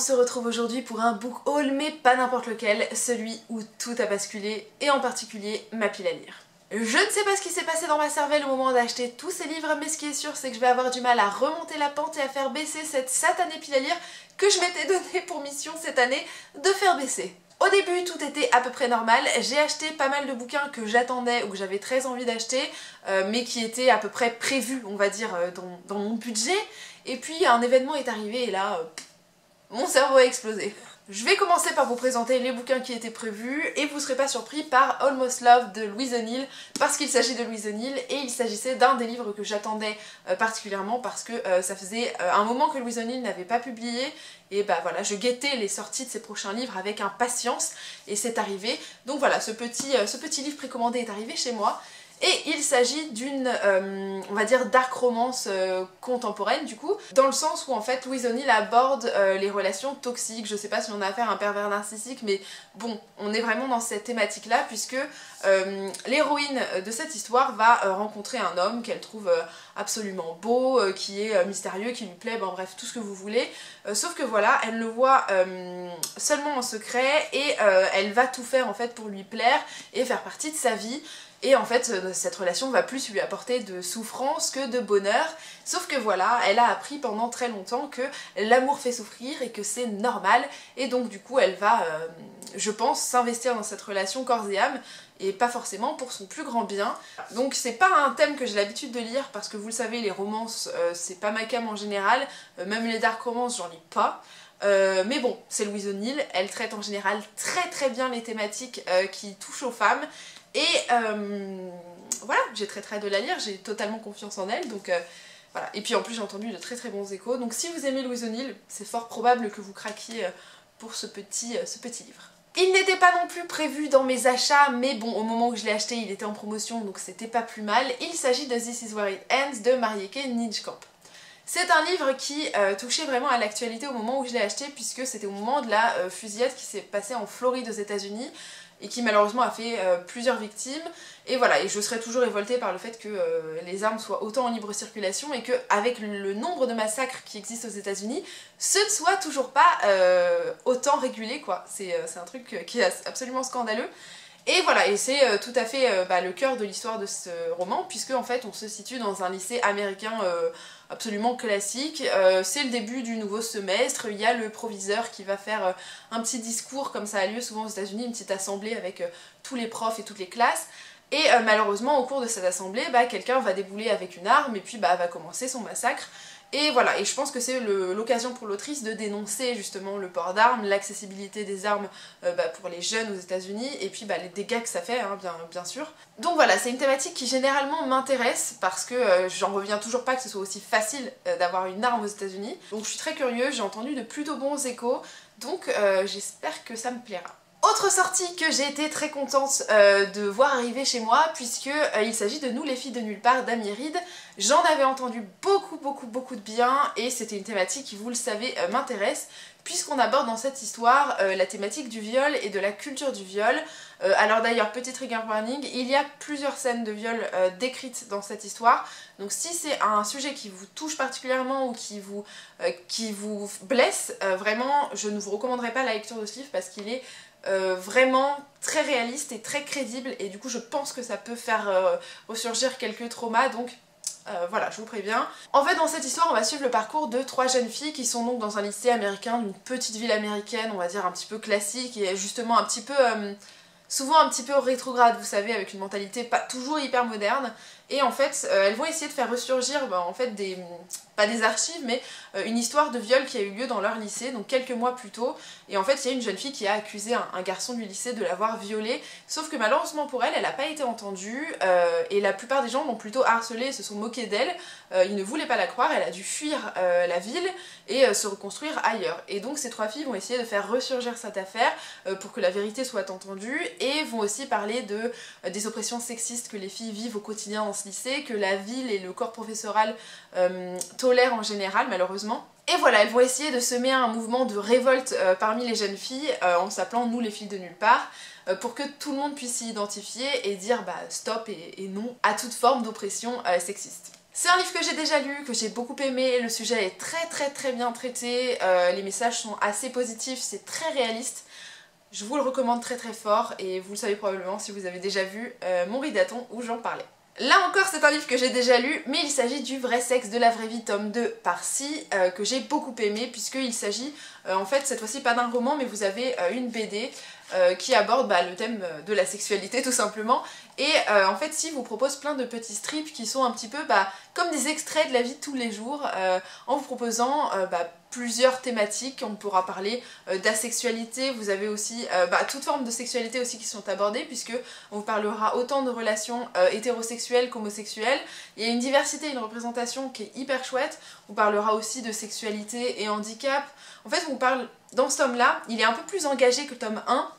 se retrouve aujourd'hui pour un book haul, mais pas n'importe lequel, celui où tout a basculé, et en particulier ma pile à lire. Je ne sais pas ce qui s'est passé dans ma cervelle au moment d'acheter tous ces livres, mais ce qui est sûr c'est que je vais avoir du mal à remonter la pente et à faire baisser cette satanée pile à lire que je m'étais donnée pour mission cette année de faire baisser. Au début, tout était à peu près normal. J'ai acheté pas mal de bouquins que j'attendais ou que j'avais très envie d'acheter, mais qui étaient à peu près prévus, on va dire, dans mon budget. Et puis un événement est arrivé et là, mon cerveau a explosé. Je vais commencer par vous présenter les bouquins qui étaient prévus et vous ne serez pas surpris par Almost Love de Louise O'Neill parce qu'il s'agit de Louise O'Neill et il s'agissait d'un des livres que j'attendais particulièrement parce que ça faisait un moment que Louise O'Neill n'avait pas publié et bah voilà, je guettais les sorties de ses prochains livres avec impatience et c'est arrivé. Donc voilà, ce petit livre précommandé est arrivé chez moi. Et il s'agit d'une, on va dire, dark romance contemporaine du coup, dans le sens où en fait Louise O'Neill aborde les relations toxiques. Je sais pas si on a affaire à un pervers narcissique, mais bon, on est vraiment dans cette thématique là, puisque l'héroïne de cette histoire va rencontrer un homme qu'elle trouve absolument beau, qui est mystérieux, qui lui plaît, bon bref, tout ce que vous voulez. Sauf que voilà, elle le voit seulement en secret et elle va tout faire en fait pour lui plaire et faire partie de sa vie. Et en fait, cette relation va plus lui apporter de souffrance que de bonheur. Sauf que voilà, elle a appris pendant très longtemps que l'amour fait souffrir et que c'est normal. Et donc du coup, elle va, je pense, s'investir dans cette relation corps et âme. Et pas forcément pour son plus grand bien. Donc c'est pas un thème que j'ai l'habitude de lire parce que vous le savez, les romances, c'est pas ma came en général. Même les dark romances, j'en lis pas. Mais bon, c'est Louise O'Neill, elle traite en général très bien les thématiques qui touchent aux femmes. Et voilà, j'ai très hâte de la lire, j'ai totalement confiance en elle, donc voilà. Et puis en plus j'ai entendu de très bons échos, donc si vous aimez Louise O'Neill, c'est fort probable que vous craquiez pour ce petit livre. Il n'était pas non plus prévu dans mes achats, mais bon, au moment où je l'ai acheté, il était en promotion, donc c'était pas plus mal. Il s'agit de This Is Where It Ends de Marieke Nijkamp. C'est un livre qui touchait vraiment à l'actualité au moment où je l'ai acheté, puisque c'était au moment de la fusillade qui s'est passée en Floride aux États-Unis et qui malheureusement a fait plusieurs victimes. Et voilà, et je serais toujours révoltée par le fait que les armes soient autant en libre circulation et qu'avec le nombre de massacres qui existent aux États-Unis, ce ne soit toujours pas autant régulé, quoi. C'est un truc qui est absolument scandaleux. Et voilà, et c'est tout à fait le cœur de l'histoire de ce roman, puisque en fait on se situe dans un lycée américain absolument classique. C'est le début du nouveau semestre, il y a le proviseur qui va faire un petit discours, comme ça a lieu souvent aux États-Unis, une petite assemblée avec tous les profs et toutes les classes. Et malheureusement au cours de cette assemblée, quelqu'un va débouler avec une arme et puis va commencer son massacre. Et voilà, et je pense que c'est l'occasion pour l'autrice de dénoncer justement le port d'armes, l'accessibilité des armes pour les jeunes aux États-Unis et puis les dégâts que ça fait, hein, bien sûr. Donc voilà, c'est une thématique qui généralement m'intéresse parce que j'en reviens toujours pas que ce soit aussi facile d'avoir une arme aux États-Unis. Donc je suis très curieuse, j'ai entendu de plutôt bons échos, donc j'espère que ça me plaira. Autre sortie que j'ai été très contente de voir arriver chez moi, puisque il s'agit de Nous les filles de nulle part d'Amy Reed. J'en avais entendu beaucoup de bien et c'était une thématique qui, vous le savez, m'intéresse, puisqu'on aborde dans cette histoire la thématique du viol et de la culture du viol. Alors d'ailleurs, petit trigger warning, il y a plusieurs scènes de viol décrites dans cette histoire, donc si c'est un sujet qui vous touche particulièrement ou qui vous blesse, vraiment je ne vous recommanderais pas la lecture de ce livre parce qu'il est vraiment très réaliste et très crédible et du coup je pense que ça peut faire ressurgir quelques traumas, donc voilà, je vous préviens. En fait dans cette histoire on va suivre le parcours de 3 jeunes filles qui sont donc dans un lycée américain d'une petite ville américaine, on va dire un petit peu classique et justement un petit peu souvent un petit peu rétrograde, vous savez, avec une mentalité pas toujours hyper moderne. Et en fait, elles vont essayer de faire ressurgir en fait pas des archives, mais une histoire de viol qui a eu lieu dans leur lycée, donc quelques mois plus tôt. Et en fait, il y a une jeune fille qui a accusé un garçon du lycée de l'avoir violée, sauf que malheureusement pour elle, elle n'a pas été entendue, et la plupart des gens l'ont plutôt harcelée et se sont moqués d'elle. Ils ne voulaient pas la croire, elle a dû fuir la ville et se reconstruire ailleurs. Et donc ces 3 filles vont essayer de faire ressurgir cette affaire pour que la vérité soit entendue, et vont aussi parler des oppressions sexistes que les filles vivent au quotidien dans ce lycée, que la ville et le corps professoral tolèrent en général malheureusement. Et voilà, elles vont essayer de semer un mouvement de révolte parmi les jeunes filles en s'appelant Nous les filles de nulle part, pour que tout le monde puisse s'y identifier et dire stop et non à toute forme d'oppression sexiste. C'est un livre que j'ai déjà lu, que j'ai beaucoup aimé, le sujet est très bien traité, les messages sont assez positifs, c'est très réaliste. Je vous le recommande très fort et vous le savez probablement si vous avez déjà vu mon ridaton où j'en parlais. Là encore c'est un livre que j'ai déjà lu, mais il s'agit du Vrai sexe de la vraie vie tome 2 par Si, que j'ai beaucoup aimé puisqu'il s'agit en fait cette fois-ci pas d'un roman mais vous avez une BD qui aborde le thème de la sexualité tout simplement. Et en fait Si vous propose plein de petits strips qui sont un petit peu comme des extraits de la vie de tous les jours en vous proposant plusieurs thématiques. On pourra parler d'asexualité, vous avez aussi toute forme de sexualité aussi qui sont abordées puisque on vous parlera autant de relations hétérosexuelles qu'homosexuelles. Il y a une diversité, une représentation qui est hyper chouette. On parlera aussi de sexualité et handicap. En fait on vous parle, dans ce tome là, il est un peu plus engagé que le tome 1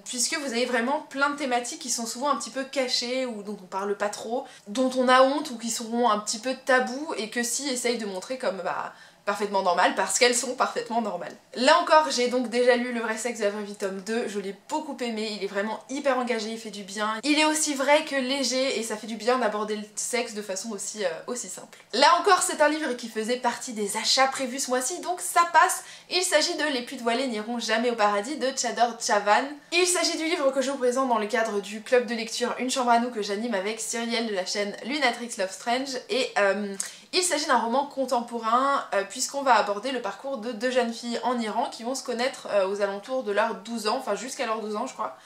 puisque vous avez vraiment plein de thématiques qui sont souvent un petit peu cachées ou dont on parle pas trop, dont on a honte ou qui seront un petit peu tabous et que Si essaye de montrer comme parfaitement normales parce qu'elles sont parfaitement normales. Là encore j'ai donc déjà lu Le Vrai sexe de la vraie vie tome 2, je l'ai beaucoup aimé, il est vraiment hyper engagé, il fait du bien. Il est aussi vrai que léger et ça fait du bien d'aborder le sexe de façon aussi simple. Là encore c'est un livre qui faisait partie des achats prévus ce mois-ci donc ça passe. Il s'agit de Les putes voilées n'iront jamais au paradis de Chador Chavan. Il s'agit du livre que je vous présente dans le cadre du club de lecture Une chambre à nous que j'anime avec Cyrielle de la chaîne Lunatrix Love Strange et il s'agit d'un roman contemporain puisqu'on va aborder le parcours de deux jeunes filles en Iran qui vont se connaître aux alentours de leurs 12 ans, enfin jusqu'à leurs 12 ans je crois.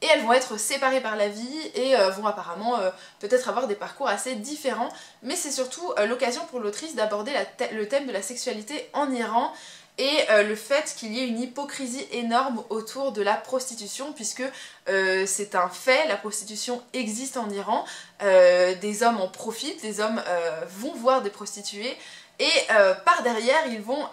Et elles vont être séparées par la vie et vont apparemment peut-être avoir des parcours assez différents. Mais c'est surtout l'occasion pour l'autrice d'aborder le thème de la sexualité en Iran et le fait qu'il y ait une hypocrisie énorme autour de la prostitution puisque c'est un fait, la prostitution existe en Iran, des hommes en profitent, des hommes vont voir des prostituées et par derrière ils vont,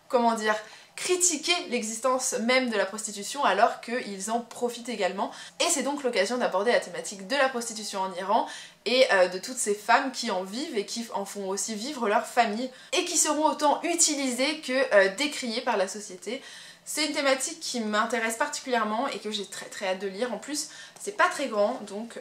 comment dire, critiquer l'existence même de la prostitution alors qu'ils en profitent également. Et c'est donc l'occasion d'aborder la thématique de la prostitution en Iran et de toutes ces femmes qui en vivent et qui en font aussi vivre leur famille et qui seront autant utilisées que décriées par la société. C'est une thématique qui m'intéresse particulièrement et que j'ai très hâte de lire. En plus, c'est pas très grand, donc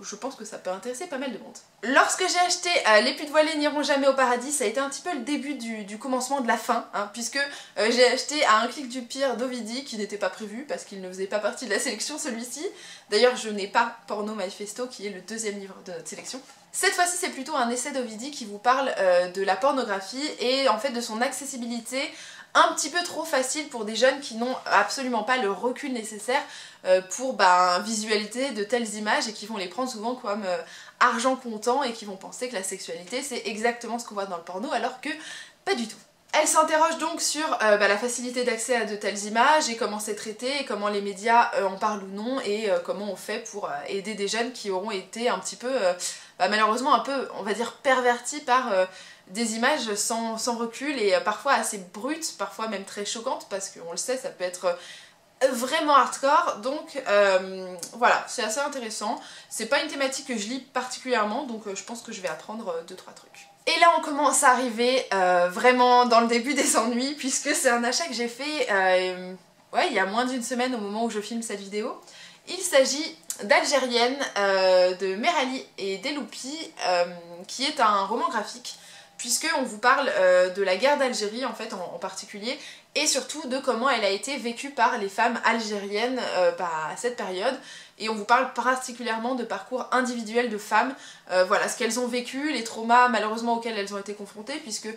je pense que ça peut intéresser pas mal de monde. Lorsque j'ai acheté Les putes voilées n'iront jamais au paradis, ça a été un petit peu le début du commencement de la fin, hein, puisque j'ai acheté à un clic du pire d'Ovidie, qui n'était pas prévu, parce qu'il ne faisait pas partie de la sélection celui-ci. D'ailleurs, je n'ai pas Porno Manifesto, qui est le deuxième livre de notre sélection. Cette fois-ci, c'est plutôt un essai d'Ovidie qui vous parle de la pornographie et en fait de son accessibilité un petit peu trop facile pour des jeunes qui n'ont absolument pas le recul nécessaire pour visualiser de telles images et qui vont les prendre souvent comme argent comptant et qui vont penser que la sexualité c'est exactement ce qu'on voit dans le porno alors que pas du tout. Elle s'interroge donc sur la facilité d'accès à de telles images et comment c'est traité et comment les médias en parlent ou non et comment on fait pour aider des jeunes qui auront été un petit peu, malheureusement un peu, on va dire, pervertis par des images sans recul et parfois assez brutes, parfois même très choquantes parce qu'on le sait, ça peut être vraiment hardcore, donc voilà, c'est assez intéressant. C'est pas une thématique que je lis particulièrement, donc je pense que je vais apprendre 2-3 trucs. Et là on commence à arriver vraiment dans le début des ennuis puisque c'est un achat que j'ai fait il y a moins d'une semaine au moment où je filme cette vidéo. Il s'agit d'Algérienne de Merali et Deloupi qui est un roman graphique puisque on vous parle de la guerre d'Algérie en fait en particulier et surtout de comment elle a été vécue par les femmes algériennes à cette période. Et on vous parle particulièrement de parcours individuels de femmes, voilà ce qu'elles ont vécu, les traumas malheureusement auxquels elles ont été confrontées, puisque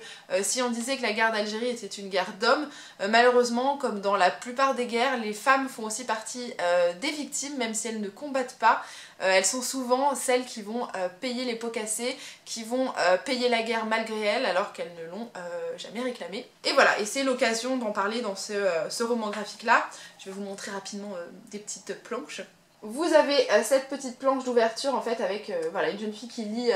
si on disait que la guerre d'Algérie était une guerre d'hommes, malheureusement comme dans la plupart des guerres, les femmes font aussi partie des victimes, même si elles ne combattent pas. Elles sont souvent celles qui vont payer les pots cassés, qui vont payer la guerre malgré elles alors qu'elles ne l'ont jamais réclamée. Et voilà, et c'est l'occasion d'en parler dans ce roman graphique là. Je vais vous montrer rapidement des petites planches. Vous avez cette petite planche d'ouverture en fait avec voilà, une jeune fille qui lit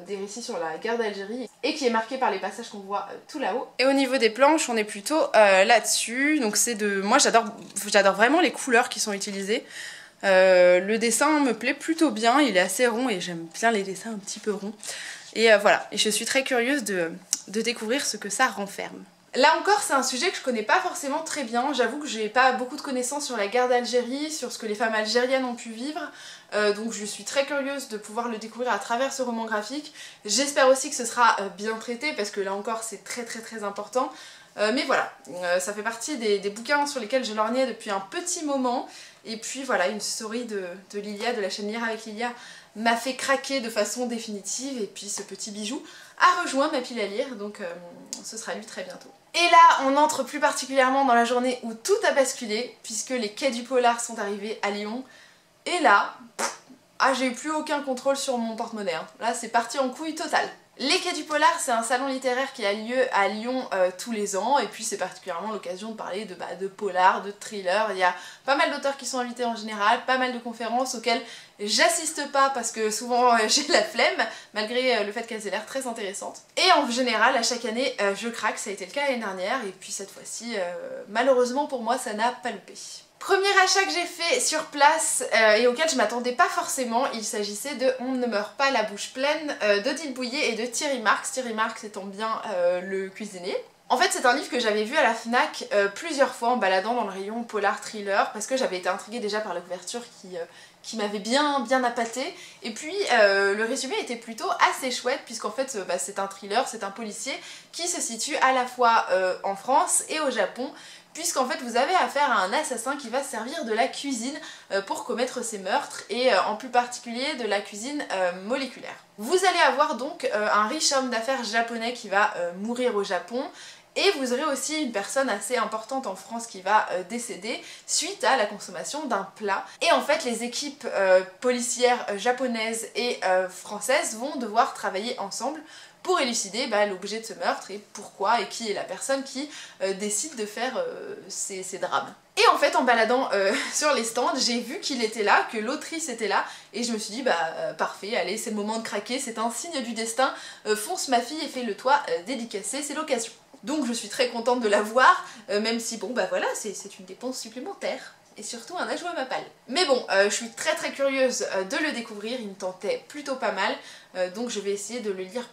des récits sur la guerre d'Algérie et qui est marquée par les passages qu'on voit tout là-haut. Et au niveau des planches, on est plutôt là-dessus. Donc c'est de... Moi j'adore vraiment les couleurs qui sont utilisées. Le dessin me plaît plutôt bien, il est assez rond et j'aime bien les dessins un petit peu ronds. Et voilà, et je suis très curieuse de découvrir ce que ça renferme. Là encore, c'est un sujet que je connais pas forcément très bien. J'avoue que j'ai pas beaucoup de connaissances sur la guerre d'Algérie, sur ce que les femmes algériennes ont pu vivre. Donc je suis très curieuse de pouvoir le découvrir à travers ce roman graphique. J'espère aussi que ce sera bien traité parce que là encore c'est très important. Mais voilà, ça fait partie des bouquins sur lesquels je lorgnais depuis un petit moment. Et puis voilà, une story de Lilia, de la chaîne Lire avec Lilia, m'a fait craquer de façon définitive. Et puis ce petit bijou a rejoint ma pile à lire, donc ce sera lu très bientôt. Et là, on entre plus particulièrement dans la journée où tout a basculé, puisque les quais du polar sont arrivés à Lyon. Et là, j'ai eu plus aucun contrôle sur mon porte-monnaie. Hein. Là, c'est parti en couille totale. Les Quais du Polar, c'est un salon littéraire qui a lieu à Lyon tous les ans, et puis c'est particulièrement l'occasion de parler de polar, de thriller. Il y a pas mal d'auteurs qui sont invités en général, pas mal de conférences auxquelles j'assiste pas parce que souvent j'ai la flemme, malgré le fait qu'elles aient l'air très intéressantes. Et en général, à chaque année, je craque, ça a été le cas l'année dernière, et puis cette fois-ci, malheureusement pour moi, ça n'a pas loupé. Premier achat que j'ai fait sur place et auquel je m'attendais pas forcément, il s'agissait de On ne meurt pas la bouche pleine d'Odile Bouillet et de Thierry Marx. Thierry Marx étant bien le cuisinier. En fait c'est un livre que j'avais vu à la FNAC plusieurs fois en baladant dans le rayon polar thriller parce que j'avais été intriguée déjà par la couverture qui m'avait bien appâté. Et puis le résumé était plutôt assez chouette puisqu'en fait c'est un thriller, c'est un policier qui se situe à la fois en France et au Japon, puisqu'en fait vous avez affaire à un assassin qui va servir de la cuisine pour commettre ses meurtres, et en plus particulier de la cuisine moléculaire. Vous allez avoir donc un riche homme d'affaires japonais qui va mourir au Japon, et vous aurez aussi une personne assez importante en France qui va décéder suite à la consommation d'un plat. Et en fait les équipes policières japonaises et françaises vont devoir travailler ensemble pour élucider l'objet de ce meurtre et pourquoi et qui est la personne qui décide de faire ces drames. Et en fait en baladant sur les stands, j'ai vu qu'il était là, que l'autrice était là, et je me suis dit parfait, allez c'est le moment de craquer, c'est un signe du destin, fonce ma fille et fais le toit dédicacé, c'est l'occasion. Donc je suis très contente de la voir, même si bon voilà, c'est une dépense supplémentaire. Et surtout un ajout à ma palle. Mais bon, je suis très curieuse de le découvrir, il me tentait plutôt pas mal, donc je vais essayer de le lire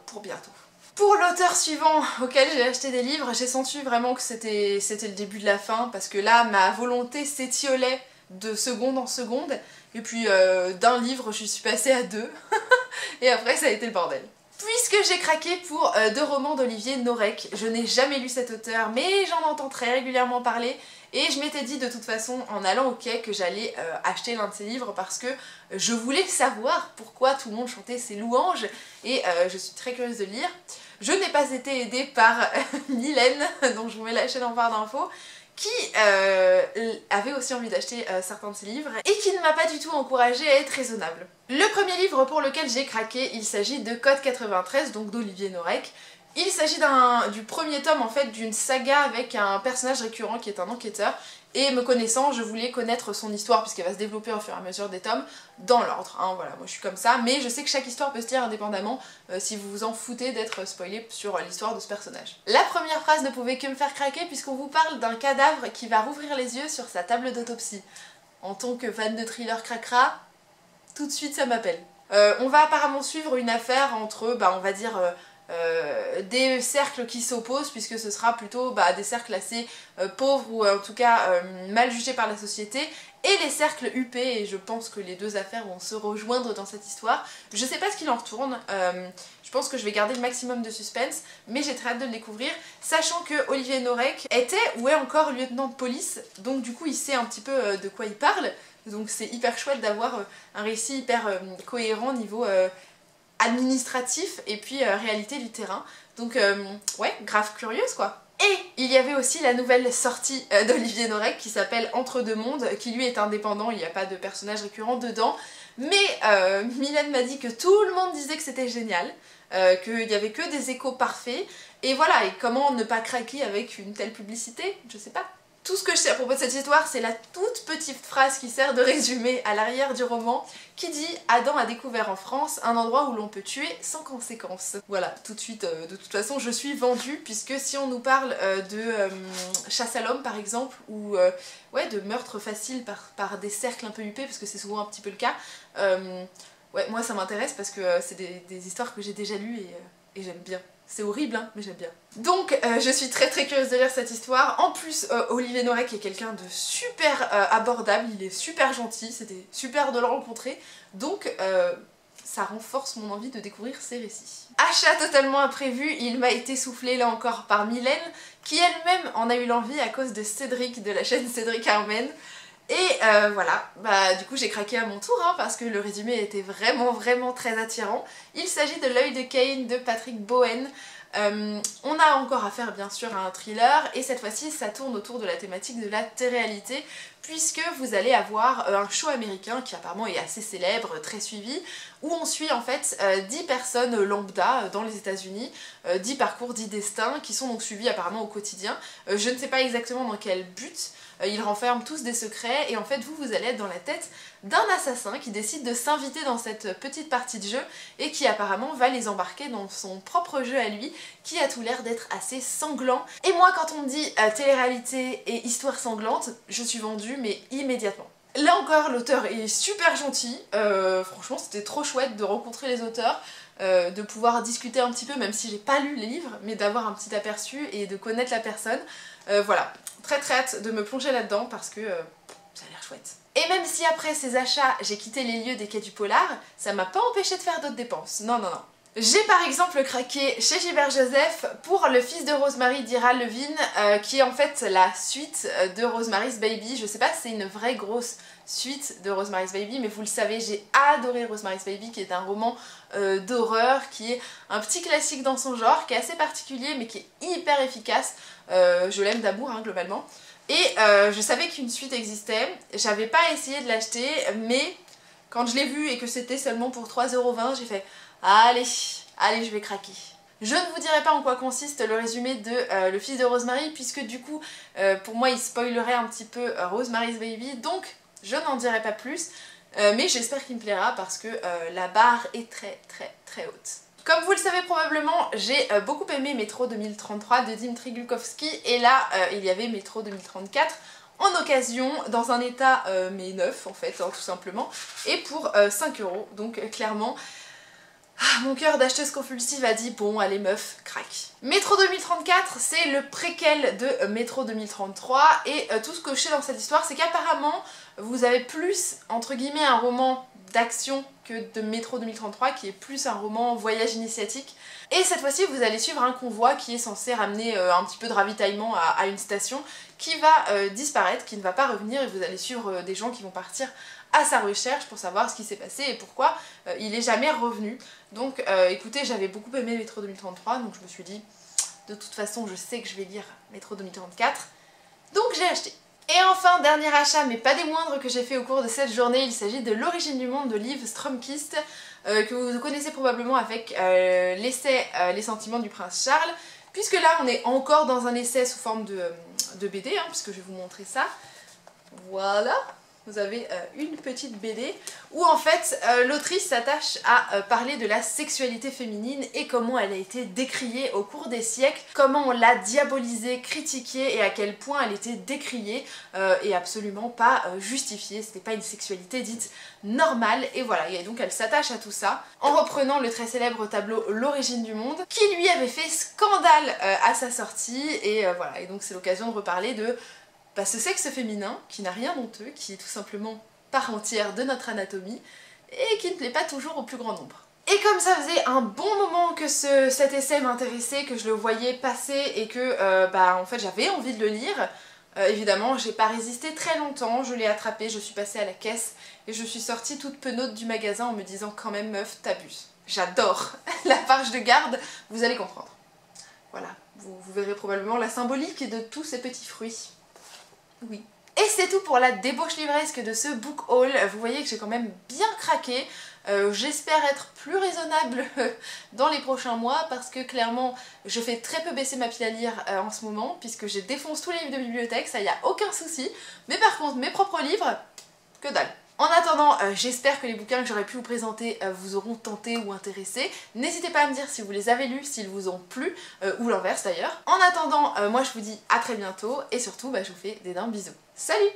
pour bientôt. Pour l'auteur suivant auquel j'ai acheté des livres, j'ai senti vraiment que c'était le début de la fin, parce que là ma volonté s'étiolait de seconde en seconde, et puis d'un livre je suis passée à deux, et après ça a été le bordel. Puisque j'ai craqué pour deux romans d'Olivier Norek, je n'ai jamais lu cet auteur, mais j'en entends très régulièrement parler, et je m'étais dit de toute façon en allant au quai que j'allais acheter l'un de ses livres parce que je voulais savoir pourquoi tout le monde chantait ses louanges, et je suis très curieuse de le lire. Je n'ai pas été aidée par Mylène, dont je vous mets la chaîne en barre d'infos, qui avait aussi envie d'acheter certains de ses livres et qui ne m'a pas du tout encouragée à être raisonnable. Le premier livre pour lequel j'ai craqué, il s'agit de Code 93, donc d'Olivier Norek. Il s'agit du premier tome en fait d'une saga avec un personnage récurrent qui est un enquêteur, et me connaissant je voulais connaître son histoire puisqu'elle va se développer au fur et à mesure des tomes dans l'ordre, hein, voilà, moi je suis comme ça, mais je sais que chaque histoire peut se lire indépendamment si vous vous en foutez d'être spoilé sur l'histoire de ce personnage. La première phrase ne pouvait que me faire craquer puisqu'on vous parle d'un cadavre qui va rouvrir les yeux sur sa table d'autopsie. En tant que fan de thriller cracra, tout de suite ça m'appelle. On va apparemment suivre une affaire entre, on va dire, des cercles qui s'opposent, puisque ce sera plutôt des cercles assez pauvres ou en tout cas mal jugés par la société, et les cercles UP, et je pense que les deux affaires vont se rejoindre dans cette histoire. Je sais pas ce qu'il en retourne, je pense que je vais garder le maximum de suspense, mais j'ai très hâte de le découvrir, sachant que Olivier Norek était ou est encore lieutenant de police, donc du coup il sait un petit peu de quoi il parle, donc c'est hyper chouette d'avoir un récit hyper cohérent niveau administratif et puis réalité du terrain. Donc ouais, grave curieuse quoi. Et il y avait aussi la nouvelle sortie d'Olivier Norek qui s'appelle Entre deux mondes, qui lui est indépendant, il n'y a pas de personnage récurrent dedans, mais Mylène m'a dit que tout le monde disait que c'était génial, qu'il n'y avait que des échos parfaits, et voilà, et comment ne pas craquer avec une telle publicité, je sais pas. Tout ce que je sais à propos de cette histoire, c'est la toute petite phrase qui sert de résumé à l'arrière du roman, qui dit « Adam a découvert en France un endroit où l'on peut tuer sans conséquence ». Voilà, tout de suite, de toute façon, je suis vendue, puisque si on nous parle de chasse à l'homme, par exemple, ou ouais, de meurtre facile par des cercles un peu huppés, parce que c'est souvent un petit peu le cas, ouais, moi ça m'intéresse parce que c'est des histoires que j'ai déjà lues et j'aime bien. C'est horrible, hein, mais j'aime bien. Donc je suis très curieuse de lire cette histoire. En plus, Olivier Noiret qui est quelqu'un de super abordable, il est super gentil, c'était super de le rencontrer. Donc ça renforce mon envie de découvrir ses récits. Achat totalement imprévu, il m'a été soufflé là encore par Mylène, qui elle-même en a eu l'envie à cause de Cédric de la chaîne Cédric Armen. Et voilà, bah du coup j'ai craqué à mon tour hein, parce que le résumé était vraiment très attirant. Il s'agit de L'œil de Cain de Patrick Bowen. On a encore à faire bien sûr un thriller et cette fois-ci ça tourne autour de la thématique de la télé-réalité puisque vous allez avoir un show américain qui apparemment est assez célèbre, très suivi, où on suit en fait 10 personnes lambda dans les États-Unis, 10 parcours, 10 destins qui sont donc suivis apparemment au quotidien. Je ne sais pas exactement dans quel but. Ils renferment tous des secrets et en fait vous allez être dans la tête d'un assassin qui décide de s'inviter dans cette petite partie de jeu et qui apparemment va les embarquer dans son propre jeu à lui qui a tout l'air d'être assez sanglant. Et moi quand on me dit télé-réalité et histoire sanglante, je suis vendue mais immédiatement. Là encore l'auteur est super gentil, franchement c'était trop chouette de rencontrer les auteurs, de pouvoir discuter un petit peu même si j'ai pas lu les livres, mais d'avoir un petit aperçu et de connaître la personne. Voilà, très hâte de me plonger là-dedans parce que ça a l'air chouette. Et même si après ces achats j'ai quitté les lieux des quais du polar, ça m'a pas empêché de faire d'autres dépenses, non. J'ai par exemple craqué chez Gilbert Joseph pour Le fils de Rosemary d'Ira Levine, qui est en fait la suite de Rosemary's Baby. Je sais pas si c'est une vraie grosse suite de Rosemary's Baby, mais vous le savez, j'ai adoré Rosemary's Baby, qui est un roman d'horreur, qui est un petit classique dans son genre, qui est assez particulier, mais qui est hyper efficace. Je l'aime d'amour, hein, globalement. Et je savais qu'une suite existait, j'avais pas essayé de l'acheter, mais quand je l'ai vu et que c'était seulement pour 3,20 €, j'ai fait allez, je vais craquer. Je ne vous dirai pas en quoi consiste le résumé de Le fils de Rosemary, puisque du coup, pour moi, il spoilerait un petit peu Rosemary's Baby, donc je n'en dirai pas plus, mais j'espère qu'il me plaira parce que la barre est très haute. Comme vous le savez probablement, j'ai beaucoup aimé Métro 2033 de Dimitri Glukovski, et là, il y avait Métro 2034, en occasion, dans un état mais neuf en fait, hein, tout simplement, et pour 5 €, donc clairement, mon cœur d'acheteuse compulsive a dit bon allez meuf, craque. Métro 2034 c'est le préquel de Métro 2033 et tout ce que je sais dans cette histoire c'est qu'apparemment vous avez plus entre guillemets un roman d'action que de Métro 2033 qui est plus un roman voyage initiatique. Et cette fois-ci vous allez suivre un convoi qui est censé ramener un petit peu de ravitaillement à une station qui va disparaître, qui ne va pas revenir, et vous allez suivre des gens qui vont partir à sa recherche pour savoir ce qui s'est passé et pourquoi il est jamais revenu. Donc écoutez, j'avais beaucoup aimé Métro 2033, donc je me suis dit de toute façon je sais que je vais lire Métro 2034, donc j'ai acheté. Et enfin, dernier achat, mais pas des moindres, que j'ai fait au cours de cette journée, il s'agit de L'origine du monde de Liv Stromkist, que vous connaissez probablement avec l'essai Les sentiments du prince Charles, puisque là on est encore dans un essai sous forme de BD, hein, puisque je vais vous montrer ça. Voilà, vous avez une petite BD où en fait l'autrice s'attache à parler de la sexualité féminine et comment elle a été décriée au cours des siècles, comment on l'a diabolisée, critiquée et à quel point elle était décriée et absolument pas justifiée. C'était pas une sexualité dite normale, et voilà, et donc elle s'attache à tout ça en reprenant le très célèbre tableau L'origine du monde qui lui avait fait scandale à sa sortie, et voilà, et donc c'est l'occasion de reparler de ce sexe féminin qui n'a rien d'honteux, qui est tout simplement part entière de notre anatomie et qui ne plaît pas toujours au plus grand nombre. Et comme ça faisait un bon moment que cet essai m'intéressait, que je le voyais passer et que en fait j'avais envie de le lire, évidemment j'ai pas résisté très longtemps, je l'ai attrapé, je suis passée à la caisse et je suis sortie toute penaude du magasin en me disant quand même meuf t'abuses. J'adore la page de garde, vous allez comprendre. Voilà, vous verrez probablement la symbolique de tous ces petits fruits. Oui. Et c'est tout pour la débauche livresque de ce book haul. Vous voyez que j'ai quand même bien craqué. J'espère être plus raisonnable dans les prochains mois parce que clairement je fais très peu baisser ma pile à lire en ce moment puisque je défonce tous les livres de bibliothèque, ça y a aucun souci. Mais par contre mes propres livres, que dalle. En attendant, j'espère que les bouquins que j'aurais pu vous présenter vous auront tenté ou intéressé. N'hésitez pas à me dire si vous les avez lus, s'ils vous ont plu, ou l'inverse d'ailleurs. En attendant, moi je vous dis à très bientôt, et surtout je vous fais d'énormes bisous. Salut!